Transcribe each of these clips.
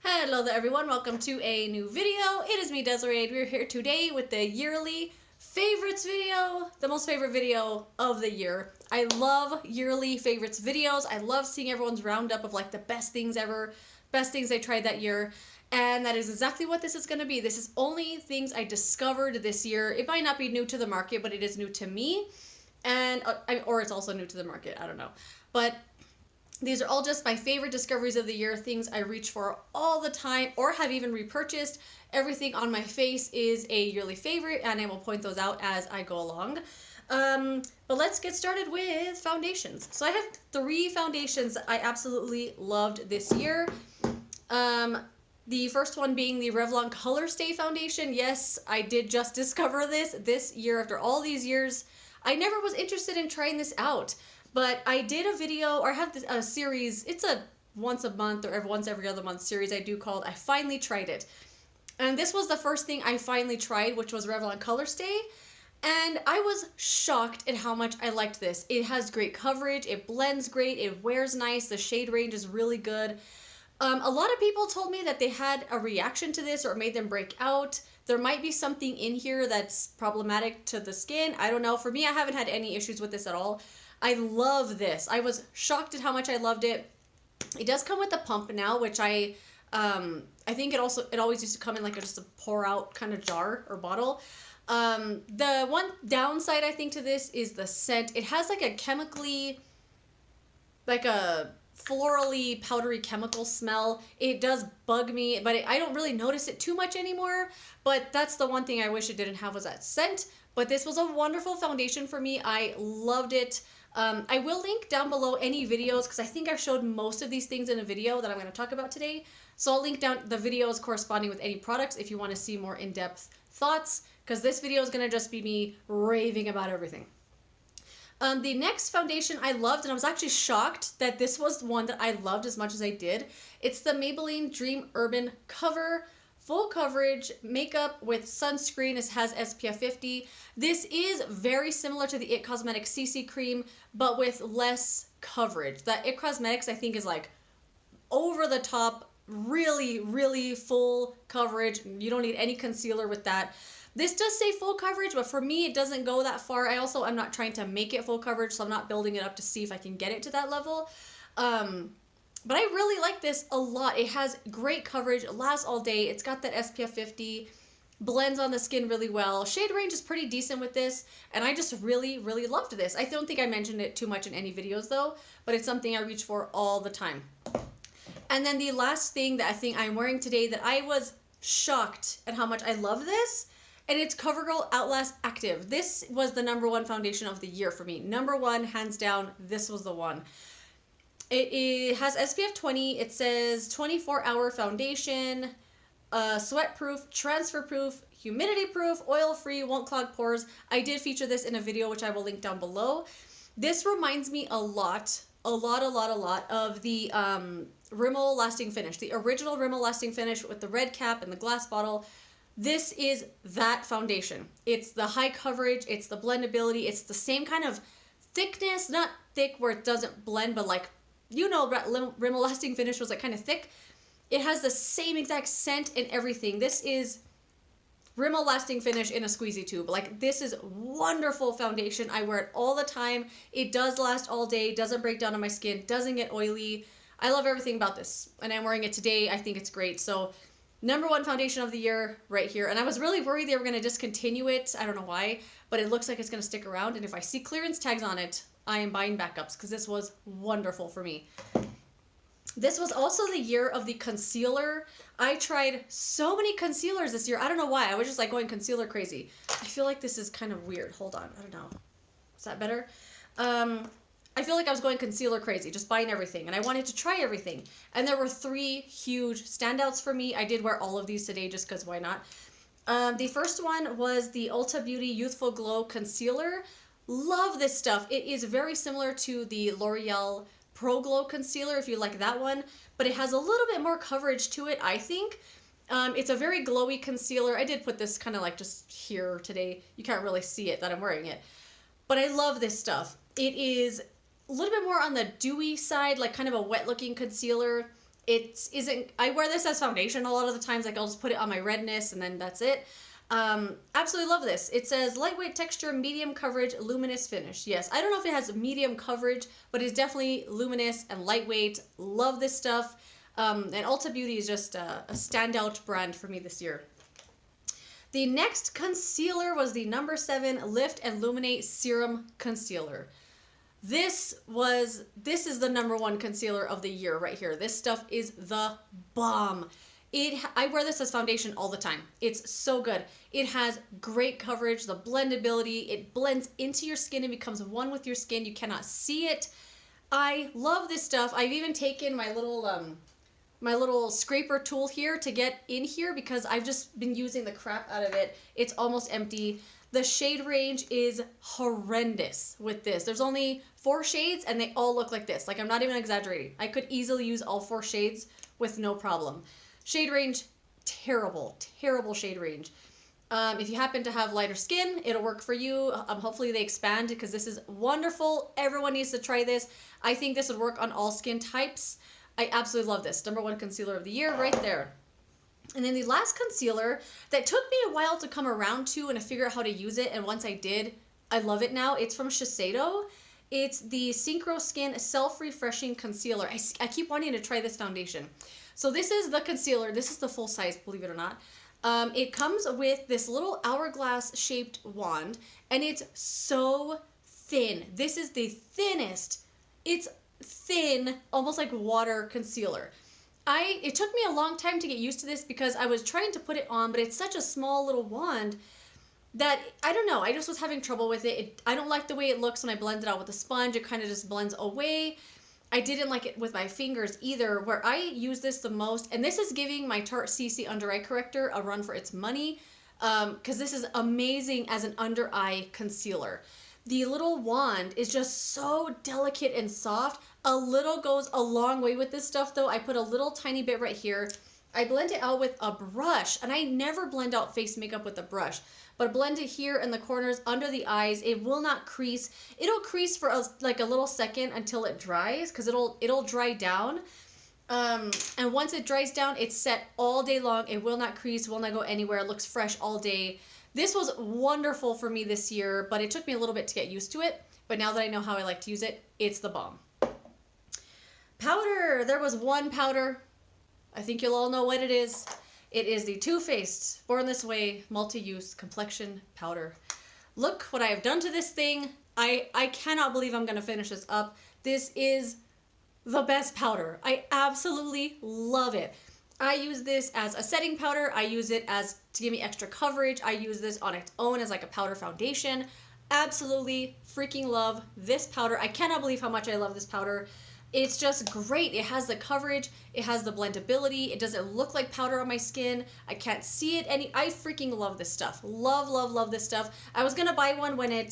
Hello there everyone, welcome to a new video. It is me, Desiree. We're here today with the yearly favorites video, the most favorite video of the year. I love yearly favorites videos. I love seeing everyone's roundup of like the best things ever, best things they tried that year. And that is exactly what this is going to be. This is only things I discovered this year. It might not be new to the market, but it is new to me. And, or it's also new to the market, I don't know. But these are all just my favorite discoveries of the year, things I reach for all the time or have even repurchased. Everything on my face is a yearly favorite, and I will point those out as I go along. But let's get started with foundations. So I have 3 foundations that I absolutely loved this year. The first one being the Revlon ColorStay foundation. Yes, I did just discover this year after all these years. I never was interested in trying this out. But I did a video, or I have a series, it's a once a month or once every other month series I do called I Finally Tried It. And this was the first thing I finally tried, which was Revlon ColorStay. And I was shocked at how much I liked this. It has great coverage, it blends great, it wears nice, the shade range is really good. A lot of people told me that they had a reaction to this or it made them break out. There might be something in here that's problematic to the skin. I don't know. For me, I haven't had any issues with this at all. I love this. I was shocked at how much I loved it. It does come with a pump now, which I think it always used to come in like just a pour out kind of jar or bottle. The one downside I think to this is the scent. It has like a chemically, like a florally powdery chemical smell. It does bug me, but I don't really notice it too much anymore. But that's the one thing I wish it didn't have was that scent. But this was a wonderful foundation for me. I loved it. I will link down below any videos because I think I've showed most of these things in a video that I'm going to talk about today. So I'll link down the videos corresponding with any products if you want to see more in-depth thoughts, because this video is going to just be me raving about everything. The next foundation I loved, and I was actually shocked that this was one that I loved as much as I did. It's the Maybelline Dream Urban Cover. Full coverage makeup with sunscreen. It has SPF 50. This is very similar to the IT Cosmetics CC cream, but with less coverage. The IT Cosmetics I think is like over the top, really, really full coverage. You don't need any concealer with that. This does say full coverage, but for me, it doesn't go that far. I'm not trying to make it full coverage, so I'm not building it up to see if I can get it to that level. But I really like this a lot. It has great coverage, it lasts all day, it's got that SPF 50, blends on the skin really well. Shade range is pretty decent with this, and I just really, really loved this. I don't think I mentioned it too much in any videos though, but it's something I reach for all the time. And then the last thing that I think I'm wearing today that I was shocked at how much I love this, and it's CoverGirl Outlast Active. This was the #1 foundation of the year for me. #1, hands down, this was the one. It has SPF 20. It says 24-hour foundation, sweat-proof, transfer-proof, humidity-proof, oil-free, won't clog pores. I did feature this in a video, which I will link down below. This reminds me a lot of the Rimmel Lasting Finish, the original Rimmel Lasting Finish with the red cap and the glass bottle. This is that foundation. It's the high coverage, it's the blendability, it's the same kind of thickness, not thick where it doesn't blend, but like, you know, Rimmel Lasting Finish was like kind of thick. It has the same exact scent and everything. This is Rimmel Lasting Finish in a squeezy tube. Like, this is wonderful foundation. I wear it all the time. It does last all day, doesn't break down on my skin, doesn't get oily. I love everything about this, and I'm wearing it today. I think it's great. So #1 foundation of the year right here. And I was really worried they were going to discontinue it. I don't know why, but it looks like it's going to stick around. And if I see clearance tags on it, I am buying backups because this was wonderful for me. This was also the year of the concealer. I tried so many concealers this year. I don't know why. I was just like going concealer crazy. I feel like this is kind of weird. Hold on. I don't know. Is that better? I feel like I was going concealer crazy, just buying everything. And I wanted to try everything. And there were 3 huge standouts for me. I did wear all of these today just because why not? The first one was the Ulta Beauty Youthful Glow Concealer. Love this stuff. It is very similar to the L'Oreal Pro Glow Concealer, if you like that one, but it has a little bit more coverage to it, I think. It's a very glowy concealer. I did put this kind of like just here today. You can't really see it that I'm wearing it, but I love this stuff. It is a little bit more on the dewy side, like kind of a wet looking concealer. It isn't, I wear this as foundation a lot of the times. Like I'll just put it on my redness and then that's it. Absolutely love this. It says lightweight texture, medium coverage, luminous finish. Yes, I don't know if it has medium coverage, but it's definitely luminous and lightweight. Love this stuff. And Ulta Beauty is just a standout brand for me this year. The next concealer was the number 7 Lift and Illuminate Serum Concealer. This is the number 1 concealer of the year right here. This stuff is the bomb. I wear this as foundation all the time. It's so good. It has great coverage, the blendability. It blends into your skin and becomes one with your skin. You cannot see it. I love this stuff. I've even taken my little scraper tool here to get in here because I've just been using the crap out of it. It's almost empty. The shade range is horrendous with this. There's only 4 shades and they all look like this. Like I'm not even exaggerating. I could easily use all 4 shades with no problem. Shade range, terrible, terrible shade range. If you happen to have lighter skin, it'll work for you. Hopefully they expand because this is wonderful. Everyone needs to try this. I think this would work on all skin types. I absolutely love this. Number 1 concealer of the year right there. And then the last concealer that took me a while to come around to and to figure out how to use it. And once I did, I love it now. It's from Shiseido. It's the Synchro Skin Self-Refreshing Concealer. I keep wanting to try this foundation. So this is the concealer. This is the full size, believe it or not. It comes with this little hourglass shaped wand and it's so thin. This is the thinnest. It's thin, almost like water concealer. It took me a long time to get used to this because I was trying to put it on, but it's such a small little wand that, I don't know, I just was having trouble with it. I don't like the way it looks when I blend it out with a sponge. It kind of just blends away. I didn't like it with my fingers either. Where I use this the most, and this is giving my Tarte CC Under Eye Corrector a run for its money, because this is amazing as an under eye concealer. The little wand is just so delicate and soft. A little goes a long way with this stuff though. I put a little tiny bit right here. I blend it out with a brush, and I never blend out face makeup with a brush, but blend it here in the corners under the eyes. It will not crease. It'll crease for like a little second until it dries, because it'll dry down. And once it dries down, it's set all day long. It will not crease, will not go anywhere. It looks fresh all day. This was wonderful for me this year, but it took me a little bit to get used to it. But now that I know how I like to use it, it's the bomb. Powder. There was one powder. I think you'll all know what it is. It is the Too Faced Born This Way Multi-Use Complexion Powder. Look what I have done to this thing. I cannot believe I'm going to finish this up. This is the best powder. I absolutely love it. I use this as a setting powder. I use it to give me extra coverage. I use this on its own as like a powder foundation. Absolutely freaking love this powder. I cannot believe how much I love this powder. It's just great. It has the coverage. It has the blendability. It doesn't look like powder on my skin. I can't see it I freaking love this stuff. Love, love, love this stuff. I was going to buy one when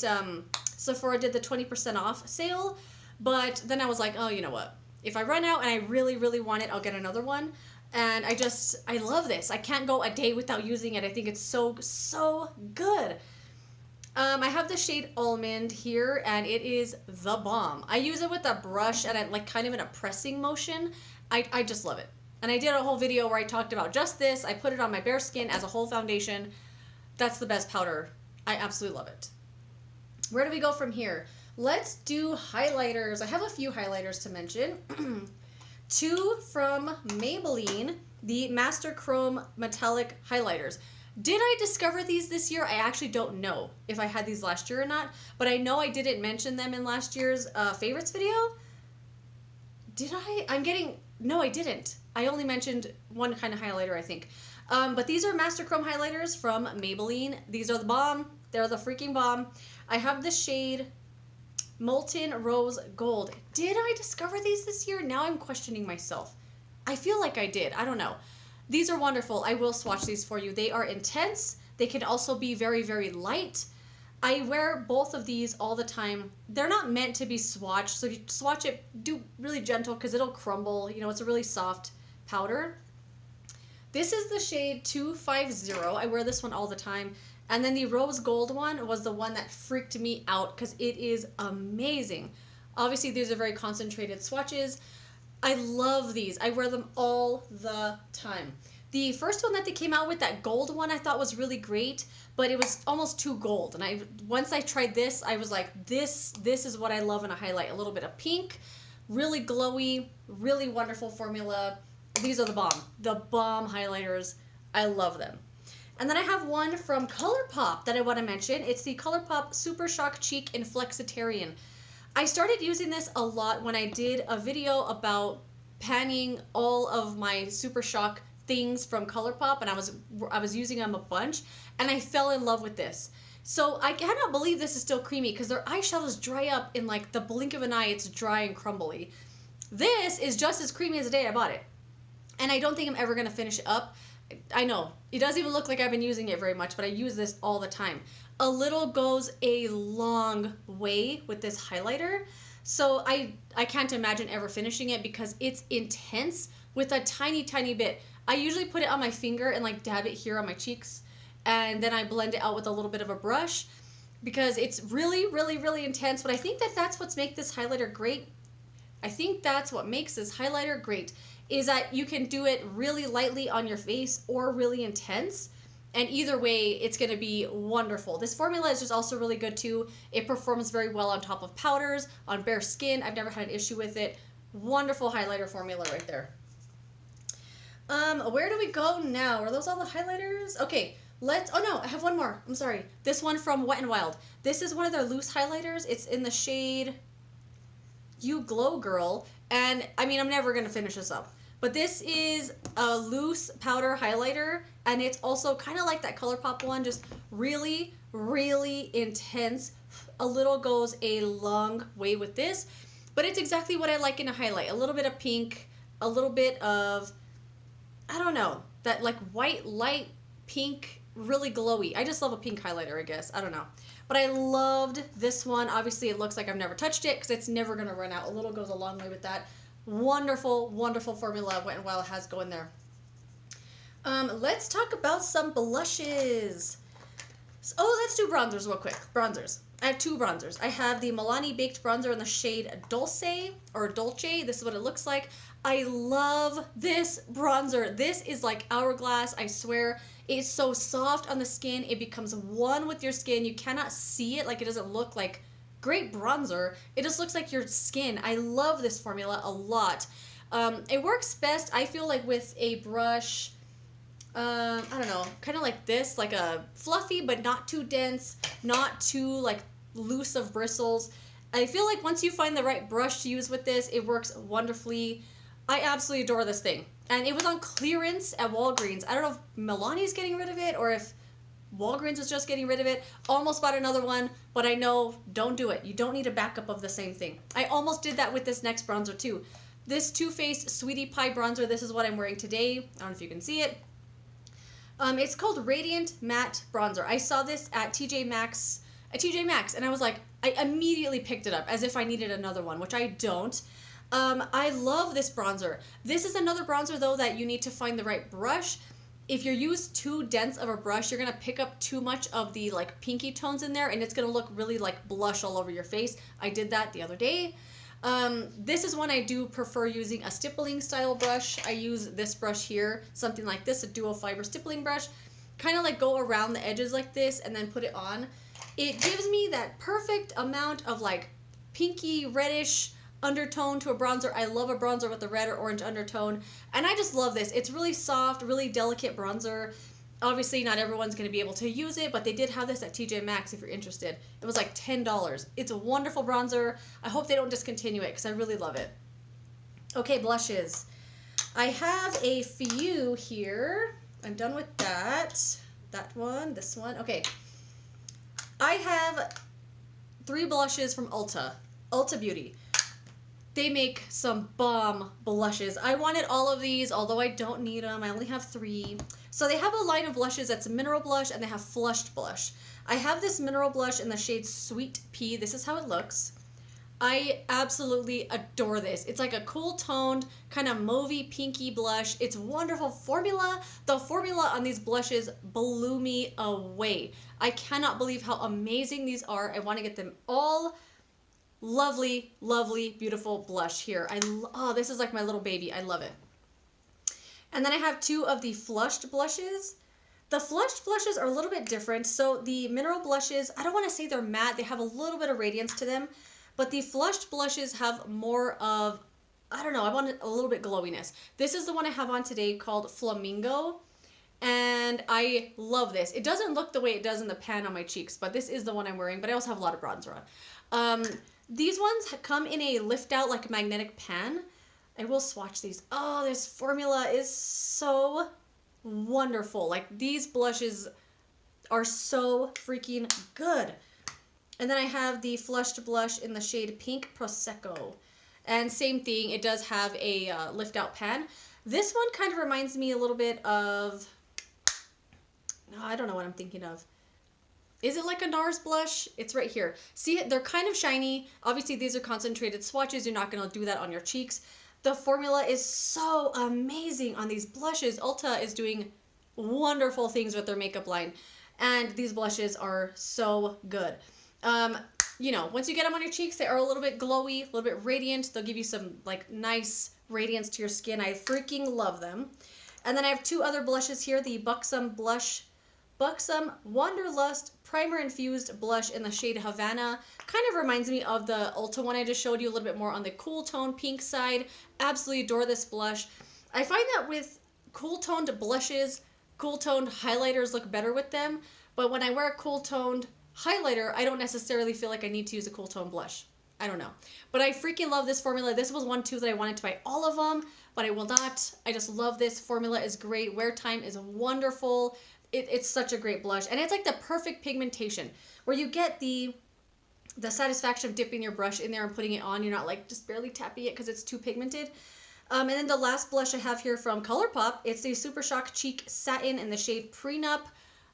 Sephora did the 20% off sale, but then I was like, oh, you know what? If I run out and I really, really want it, I'll get another one. And I love this. I can't go a day without using it. I think it's so, so good. I have the shade Almond here, and it is the bomb. I use it with a brush and I'm like kind of in a pressing motion. I just love it. And I did a whole video where I talked about just this. I put it on my bare skin as a whole foundation. That's the best powder. I absolutely love it. Where do we go from here? Let's do highlighters. I have a few highlighters to mention. 2 from Maybelline, the Master Chrome Metallic Highlighters. Did I discover these this year? I actually don't know if I had these last year or not, but I know I didn't mention them in last year's favorites video. Did I? No, I didn't. I only mentioned one kind of highlighter, I think. But these are Master Chrome highlighters from Maybelline. These are the bomb. They're the freaking bomb. I have the shade Molten Rose Gold. Did I discover these this year? Now I'm questioning myself. I feel like I did. I don't know. These are wonderful. I will swatch these for you. They are intense. They can also be very, very light. I wear both of these all the time. They're not meant to be swatched, so you swatch it, do really gentle because it'll crumble. You know, it's a really soft powder. This is the shade 250. I wear this one all the time. And then the rose gold one was the one that freaked me out because it is amazing. Obviously, these are very concentrated swatches. I love these. I wear them all the time. The first one that they came out with, that gold one, I thought was really great, but it was almost too gold. And once I tried this, I was like, this is what I love in a highlight. A little bit of pink, really glowy, really wonderful formula. These are the bomb. The bomb highlighters. I love them. And then I have one from Colourpop that I want to mention. It's the Colourpop Super Shock Cheek in Flexitarian. I started using this a lot when I did a video about panning all of my Super Shock things from Colourpop, and I was using them a bunch, and I fell in love with this. So I cannot believe this is still creamy because their eyeshadows dry up in like the blink of an eye. It's dry and crumbly. This is just as creamy as the day I bought it, and I don't think I'm ever going to finish it up. I know, it doesn't even look like I've been using it very much, but I use this all the time. A little goes a long way with this highlighter, so I can't imagine ever finishing it because it's intense with a tiny, tiny bit. I usually put it on my finger and like dab it here on my cheeks, and then I blend it out with a little bit of a brush because it's really, really, really intense, but I think that that's what makes this highlighter great. I think that's what makes this highlighter great, is that you can do it really lightly on your face or really intense. And either way, it's going to be wonderful. This formula is just also really good too. It performs very well on top of powders, on bare skin. I've never had an issue with it. Wonderful highlighter formula right there. Where do we go now? Are those all the highlighters? Okay, oh no, I have one more. I'm sorry. This one from Wet n Wild. This is one of their loose highlighters. It's in the shade You Glow Girl. And I mean, I'm never going to finish this up. But this is a loose powder highlighter, and it's also kind of like that Colourpop one, just really, really intense. A little goes a long way with this, but it's exactly what I like in a highlight. A little bit of pink, a little bit of, I don't know, that like white, light pink, really glowy. I just love a pink highlighter, I guess. I don't know. But I loved this one. Obviously, it looks like I've never touched it because it's never going to run out. A little goes a long way with that. Wonderful, wonderful formula Wet n Wild has going there. Let's talk about some blushes. Oh, let's do bronzers real quick. Bronzers. I have two bronzers. I have the Milani Baked Bronzer in the shade Dulce, or Dolce. This is what it looks like. I love this bronzer. This is like hourglass, I swear. It's so soft on the skin. It becomes one with your skin. You cannot see it. Like, it doesn't look like great bronzer. It just looks like your skin. I love this formula a lot. It works best, I feel like, with a brush, I don't know, kind of like this, like a fluffy but not too dense, not too like loose of bristles. I feel like once you find the right brush to use with this, it works wonderfully. I absolutely adore this thing. And it was on clearance at Walgreens. I don't know if Milani's getting rid of it or if Walgreens is just getting rid of it. Almost bought another one, but I know, don't do it. You don't need a backup of the same thing. I almost did that with this next bronzer too. This Too Faced Sweetie Pie bronzer, this is what I'm wearing today. I don't know if you can see it. It's called Radiant Matte Bronzer. I saw this at TJ Maxx, and I was like, I immediately picked it up as if I needed another one, which I don't. I love this bronzer. This is another bronzer though that you need to find the right brush. If you use too dense of a brush, you're going to pick up too much of the like pinky tones in there, and it's going to look really like blush all over your face. I did that the other day. This is one I do prefer using a stippling style brush. I use this brush here, something like this, a dual fiber stippling brush. Kind of like go around the edges like this and then put it on. It gives me that perfect amount of like pinky reddish undertone to a bronzer. I love a bronzer with a red or orange undertone, and I just love this. It's really soft, really delicate bronzer. Obviously, not everyone's going to be able to use it, but they did have this at TJ Maxx if you're interested. It was like $10. It's a wonderful bronzer. I hope they don't discontinue it because I really love it. Okay, blushes. I have a few here. I'm done with that. That one, this one. Okay. I have 3 blushes from Ulta Beauty. They make some bomb blushes. I wanted all of these, although I don't need them. I only have 3. So they have a line of blushes that's a mineral blush, and they have flushed blush. I have this mineral blush in the shade Sweet Pea. This is how it looks. I absolutely adore this. It's like a cool toned, kind of mauvey pinky blush. It's wonderful formula. The formula on these blushes blew me away. I cannot believe how amazing these are. I want to get them all Lovely, lovely, beautiful blush here. Oh, this is like my little baby. I love it. And then I have two of the flushed blushes. The flushed blushes are a little bit different. So the mineral blushes, I don't want to say they're matte. They have a little bit of radiance to them. But the flushed blushes have more of, I don't know, I want a little bit glowiness. This is the one I have on today called Flamingo. And I love this. It doesn't look the way it does in the pan on my cheeks, but this is the one I'm wearing. But I also have a lot of bronzer on. These ones come in a lift out like magnetic pan. I will swatch these. Oh, this formula is so wonderful. Like, these blushes are so freaking good. And then I have the flushed blush in the shade Pink Prosecco. And same thing, it does have a lift out pan. This one kind of reminds me a little bit of, I don't know what I'm thinking of. Is it like a NARS blush? It's right here. See, they're kind of shiny. Obviously, these are concentrated swatches. You're not going to do that on your cheeks. The formula is so amazing on these blushes. Ulta is doing wonderful things with their makeup line. And these blushes are so good. You know, once you get them on your cheeks, they are a little bit glowy, a little bit radiant. They'll give you some, like, nice radiance to your skin. I freaking love them. And then I have two other blushes here. The Buxom Wanderlust Primer Infused Blush in the shade Havana. Kind of reminds me of the Ulta one I just showed you, a little bit more on the cool tone pink side. Absolutely adore this blush. I find that with cool toned blushes, cool toned highlighters look better with them. But when I wear a cool toned highlighter, I don't necessarily feel like I need to use a cool tone blush. I don't know. But I freaking love this formula. This was one too that I wanted to buy all of them, but I will not. I just love this. Formula is great. Wear time is wonderful. It's such a great blush. And it's like the perfect pigmentation where you get the satisfaction of dipping your brush in there and putting it on. You're not like just barely tapping it because it's too pigmented. And then the last blush I have here from Colourpop, it's the Super Shock Cheek Satin in the shade Prenup.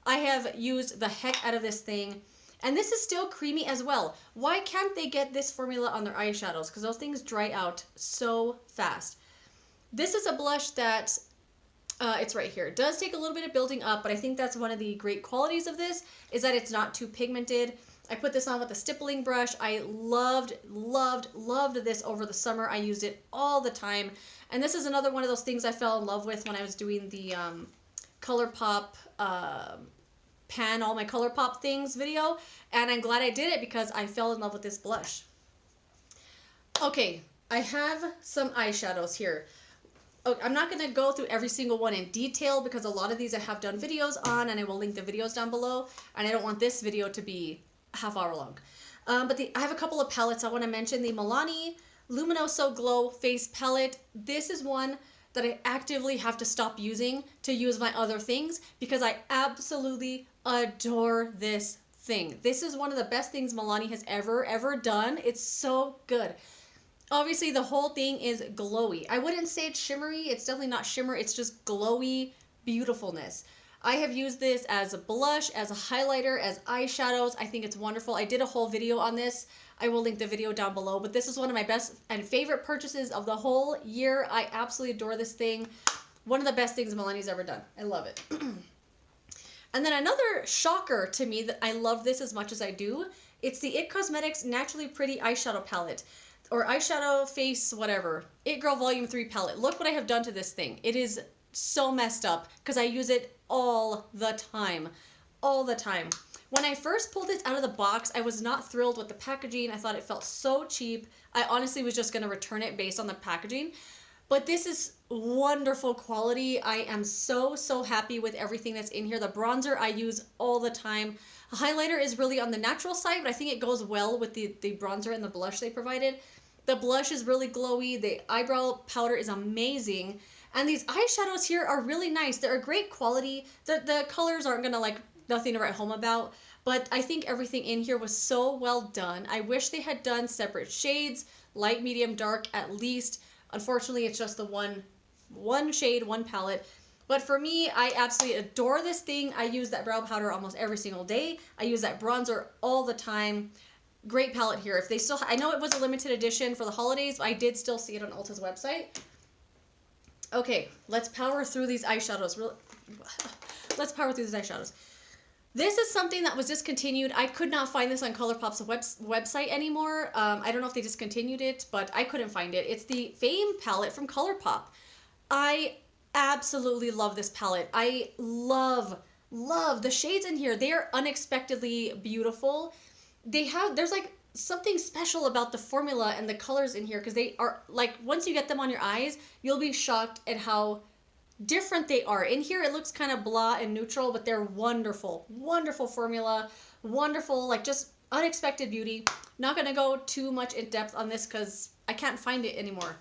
I have used the heck out of this thing. And this is still creamy as well. Why can't they get this formula on their eyeshadows? Because those things dry out so fast. This is a blush that, it's right here. It does take a little bit of building up, but I think that's one of the great qualities of this, is that it's not too pigmented. I put this on with a stippling brush. I loved this over the summer. I used it all the time. And this is another one of those things I fell in love with when I was doing the Colourpop pan all my Colourpop things video, and I'm glad I did it because I fell in love with this blush. Okay, I have some eyeshadows here. Oh, I'm not going to go through every single one in detail because a lot of these I have done videos on, and I will link the videos down below, and I don't want this video to be a half hour long. But I have a couple of palettes I want to mention. The Milani Luminoso Glow Face Palette. This is one that I actively have to stop using to use my other things because I absolutely adore this thing. This is one of the best things Milani has ever done. It's so good. Obviously, the whole thing is glowy. I wouldn't say it's shimmery. It's definitely not shimmer. It's just glowy beautifulness. I have used this as a blush, as a highlighter, as eyeshadows. I think it's wonderful. I did a whole video on this. I will link the video down below, but this is one of my best and favorite purchases of the whole year. I absolutely adore this thing. One of the best things Milani's ever done. I love it. And then another shocker to me that I love this as much as I do, it's the IT Cosmetics Naturally Pretty Eyeshadow Palette. Or eyeshadow face, whatever. It Girl Volume 3 palette. Look what I have done to this thing. It is so messed up because I use it all the time. All the time. When I first pulled this out of the box, I was not thrilled with the packaging. I thought it felt so cheap. I honestly was just going to return it based on the packaging. But this is wonderful quality. I am so happy with everything that's in here. The bronzer I use all the time. The highlighter is really on the natural side, but I think it goes well with the bronzer and the blush they provided. The blush is really glowy. The eyebrow powder is amazing. And these eyeshadows here are really nice. They're a great quality. The colors aren't going to like nothing to write home about, but I think everything in here was so well done. I wish they had done separate shades, light, medium, dark at least. Unfortunately, it's just the one shade, one palette. But for me, I absolutely adore this thing. I use that brow powder almost every single day. I use that bronzer all the time. Great palette here. If they still, I know it was a limited edition for the holidays, but I did still see it on Ulta's website. Okay, let's power through these eyeshadows. Let's power through these eyeshadows. This is something that was discontinued. I could not find this on Colourpop's website anymore. I don't know if they discontinued it, but I couldn't find it. It's the Fame palette from Colourpop. I absolutely love this palette. I love the shades in here. They are unexpectedly beautiful. There's like something special about the formula and the colors in here, because they are like, once you get them on your eyes, you'll be shocked at how different they are. In here it looks kind of blah and neutral, but they're wonderful formula, wonderful, like just unexpected beauty. Not gonna go too much in depth on this because I can't find it anymore.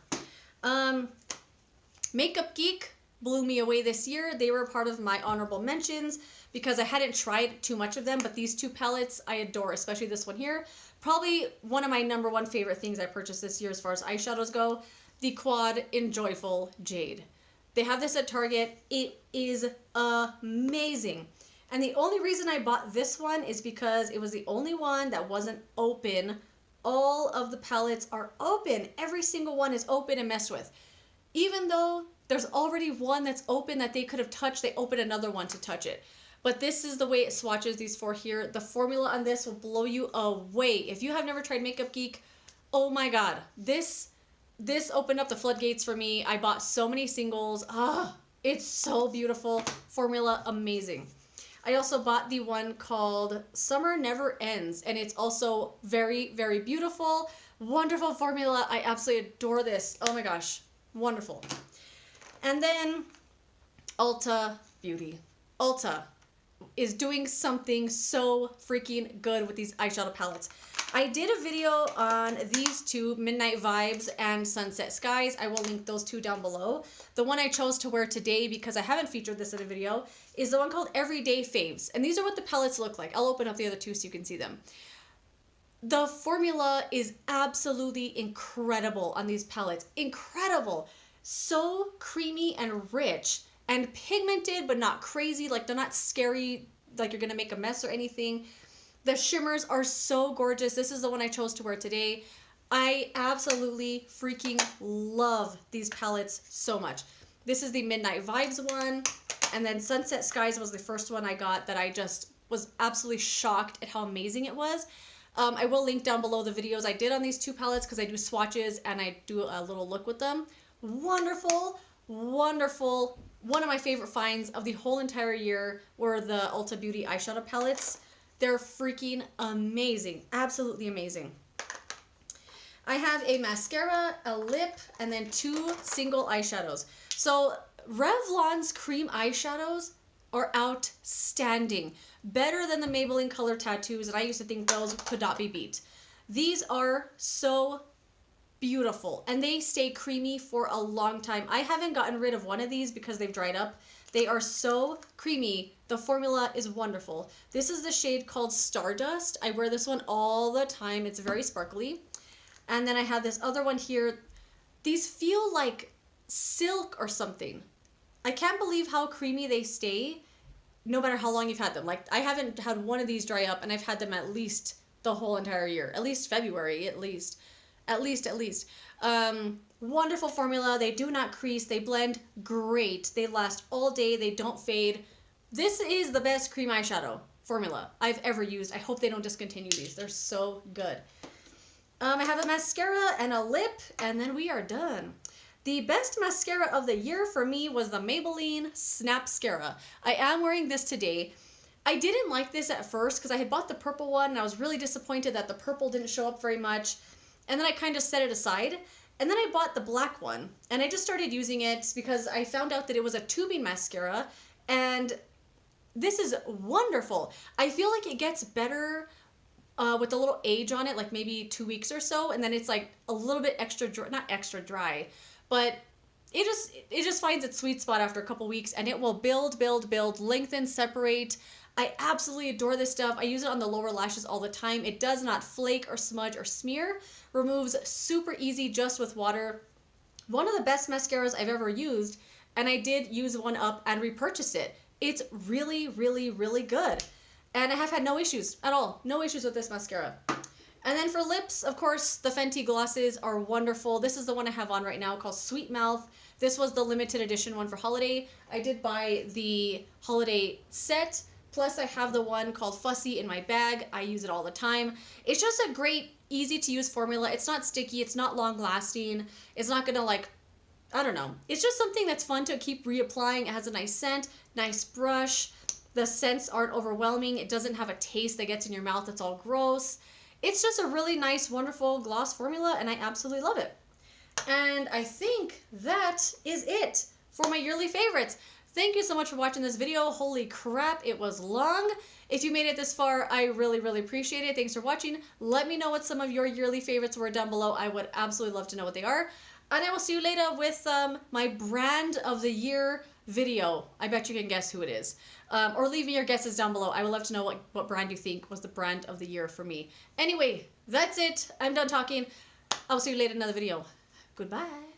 Makeup Geek blew me away this year. They were part of my honorable mentions because I hadn't tried too much of them, but these two palettes I adore, especially this one here. Probably one of my #1 favorite things I purchased this year as far as eyeshadows go, the Quad in Joyful Jade. They have this at Target. It is amazing. And the only reason I bought this one is because it was the only one that wasn't open. All of the palettes are open. Every single one is open and messed with. Even though there's already one that's open that they could have touched, they opened another one to touch it. But this is the way it swatches these four here. The formula on this will blow you away. If you have never tried Makeup Geek, oh my God. This opened up the floodgates for me. I bought so many singles. It's so beautiful. Formula, amazing. I also bought the one called Summer Never Ends, and it's also very, very beautiful. Wonderful formula. I absolutely adore this. Oh my gosh. Wonderful. And then Ulta Beauty. Ulta is doing something so freaking good with these eyeshadow palettes. I did a video on these two, Midnight Vibes and Sunset Skies. I will link those two down below. The one I chose to wear today, because I haven't featured this in a video, is the one called Everyday Faves. And these are what the palettes look like. I'll open up the other two so you can see them. The formula is absolutely incredible on these palettes. Incredible. So creamy and rich and pigmented, but not crazy. Like, they're not scary, like you're gonna make a mess or anything. The shimmers are so gorgeous. This is the one I chose to wear today. I absolutely freaking love these palettes so much. This is the Midnight Vibes one, and then Sunset Skies was the first one I got that I just was absolutely shocked at how amazing it was. I will link down below the videos I did on these two palettes because I do swatches and I do a little look with them. Wonderful, wonderful. One of my favorite finds of the whole entire year were the Ulta Beauty eyeshadow palettes. They're freaking amazing. Absolutely amazing. I have a mascara, a lip, and then 2 single eyeshadows. So Revlon's cream eyeshadows are outstanding. Better than the Maybelline Color Tattoos, and I used to think those could not be beat. These are so beautiful, and they stay creamy for a long time. I haven't gotten rid of one of these because they've dried up. They are so creamy. The formula is wonderful. This is the shade called Stardust. I wear this one all the time. It's very sparkly. And then I have this other one here. These feel like silk or something. I can't believe how creamy they stay no matter how long you've had them. Like, I haven't had one of these dry up, and I've had them at least the whole entire year. At least February, at least. At least. Wonderful formula. They do not crease. They blend great. They last all day. They don't fade. This is the best cream eyeshadow formula I've ever used. I hope they don't discontinue these. They're so good. I have a mascara and a lip, and then we are done. The best mascara of the year for me was the Maybelline Snapscara. I am wearing this today. I didn't like this at first because I had bought the purple one, and I was really disappointed that the purple didn't show up very much. And then I kind of set it aside. And then I bought the black one, and I just started using it because I found out that it was a tubing mascara, and this is wonderful. I feel like it gets better with a little age on it, like maybe 2 weeks or so, and then it's like a little bit extra dry, not extra dry, but it just finds its sweet spot after a couple weeks, and it will build, lengthen, separate. I absolutely adore this stuff. I use it on the lower lashes all the time. It does not flake or smudge or smear. Removes super easy just with water. One of the best mascaras I've ever used, and I did use one up and repurchase it. It's really, really, really good. And I have had no issues at all. No issues with this mascara. And then for lips, of course, the Fenty glosses are wonderful. This is the one I have on right now called Sweet Mouth. This was the limited edition one for holiday. I did buy the holiday set. Plus, I have the one called Fussy in my bag. I use it all the time. It's just a great, easy to use formula. It's not sticky. It's not long lasting. It's not gonna like, I don't know. It's just something that's fun to keep reapplying. It has a nice scent, nice brush. The scents aren't overwhelming. It doesn't have a taste that gets in your mouth that's all gross. It's just a really nice, wonderful gloss formula, and I absolutely love it. And I think that is it for my yearly favorites. Thank you so much for watching this video. Holy crap, it was long. If you made it this far, I really, really appreciate it. Thanks for watching. Let me know what some of your yearly favorites were down below. I would absolutely love to know what they are. And I will see you later with my brand of the year video. I bet you can guess who it is. Or leave me your guesses down below. I would love to know what brand you think was the brand of the year for me. Anyway, that's it. I'm done talking. I'll see you later in another video. Goodbye.